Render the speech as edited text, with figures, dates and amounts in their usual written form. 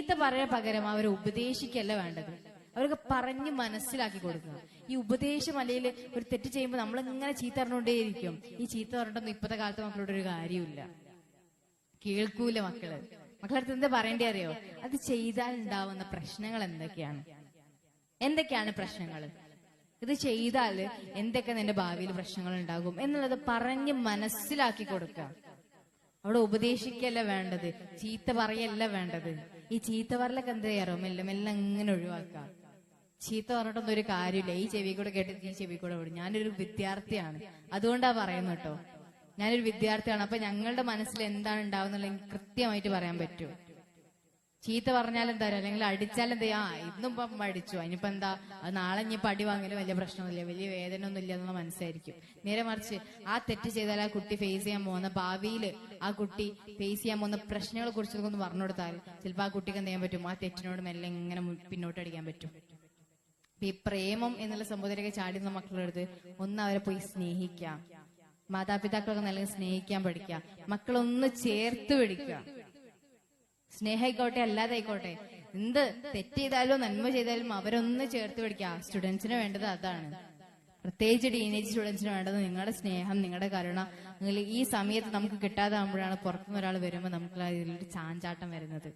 ചീത്ത പറയാൻ പകരം അവരെ ഉപദേശിക്കല്ല വേണ്ടത്, അവർക്ക് പറഞ്ഞ് മനസ്സിലാക്കി കൊടുക്കുക. ഈ ഉപദേശം അല്ലെങ്കിൽ ഒരു തെറ്റ് ചെയ്യുമ്പോൾ നമ്മളിങ്ങനെ ചീത്ത പറഞ്ഞുകൊണ്ടേയിരിക്കും. ഈ ചീത്ത പറഞ്ഞിട്ടൊന്നും ഇപ്പോഴത്തെ കാലത്ത് മക്കളോട് ഒരു കാര്യമില്ല, കേൾക്കൂല. മക്കളടുത്ത് എന്താ പറയേണ്ടി അറിയോ? അത് ചെയ്താൽ ഉണ്ടാവുന്ന പ്രശ്നങ്ങൾ എന്തൊക്കെയാണ് പ്രശ്നങ്ങൾ, ഇത് ചെയ്താൽ എന്തൊക്കെ നിന്റെ ഭാവിയിൽ പ്രശ്നങ്ങൾ ഉണ്ടാകും എന്നുള്ളത് പറഞ്ഞ് മനസ്സിലാക്കി കൊടുക്കുക. അവിടെ ഉപദേശിക്കല്ല വേണ്ടത്, ചീത്ത പറയല്ല വേണ്ടത്. ഈ ചീത്ത പറലൊക്കെ എന്താ ചെയ്യാറോ? മെല്ലെ മെല്ലെ അങ്ങനെ ഒഴിവാക്കുക. ചീത്ത പറഞ്ഞിട്ടൊന്നും ഒരു കാര്യമില്ല. ഈ ചെവി കൂടെ കേട്ടിട്ട് ഈ ചെവി കൂടെ വിടും. ഞാനൊരു വിദ്യാർത്ഥിയാണ്, അതുകൊണ്ടാ പറയുന്നു കേട്ടോ. ഞാനൊരു വിദ്യാർത്ഥിയാണ്. അപ്പൊ ഞങ്ങളുടെ മനസ്സിൽ എന്താണ് ഉണ്ടാവുന്നുള്ള കൃത്യമായിട്ട് പറയാൻ പറ്റും. ചീത്ത പറഞ്ഞാൽ എന്താ, അല്ലെങ്കിൽ അടിച്ചാൽ എന്താ, ഇന്നും ഇപ്പം അടിച്ചു, അതിനിപ്പോ എന്താ, അത് നാളെ ഇനിയിപ്പോ അടി വാങ്ങലും വലിയ പ്രശ്നമൊന്നുമില്ല, വലിയ വേദന ഒന്നും ഇല്ല എന്നുള്ള മനസ്സായിരിക്കും. നേരെ മറിച്ച് ആ തെറ്റ് ചെയ്താൽ ആ കുട്ടി ഫേസ് ചെയ്യാൻ പോകുന്ന ഭാവിയിൽ ആ കുട്ടി ഫേസ് ചെയ്യാൻ പോകുന്ന പ്രശ്നങ്ങളെ കുറിച്ചൊക്കെ ഒന്ന് പറഞ്ഞു കൊടുത്താൽ ചിലപ്പോൾ ആ കുട്ടിക്ക് എന്ത് ചെയ്യാൻ പറ്റും, ആ തെറ്റിനോട് മെല്ലെ ഇങ്ങനെ പിന്നോട്ട് അടിക്കാൻ പറ്റും. ഈ പ്രേമം എന്നുള്ള സംഭവത്തിലേക്ക് ചാടുന്ന മക്കളെടുത്ത് ഒന്ന് അവരെ പോയി സ്നേഹിക്കാം. മാതാപിതാക്കളൊക്കെ നല്ല സ്നേഹിക്കാൻ പഠിക്കുക. മക്കളൊന്ന് ചേർത്ത് പിടിക്കുക. സ്നേഹമായിക്കോട്ടെ അല്ലാതായിക്കോട്ടെ, എന്ത് തെറ്റ് ചെയ്താലും നന്മ ചെയ്താലും അവരൊന്ന് ചേർത്ത് പിടിക്കുക. സ്റ്റുഡൻസിന് വേണ്ടത് അതാണ്. പ്രത്യേകിച്ച് ടീനേജ് സ്റ്റുഡൻസിന് വേണ്ടത് നിങ്ങളുടെ സ്നേഹം, നിങ്ങളുടെ കരുണ. ഈ സമയത്ത് നമുക്ക് കിട്ടാതാകുമ്പോഴാണ് പുറത്തുനിന്ന് ഒരാൾ വരുമ്പോൾ നമുക്ക് അതിലൊരു ചാഞ്ചാട്ടം വരുന്നത്.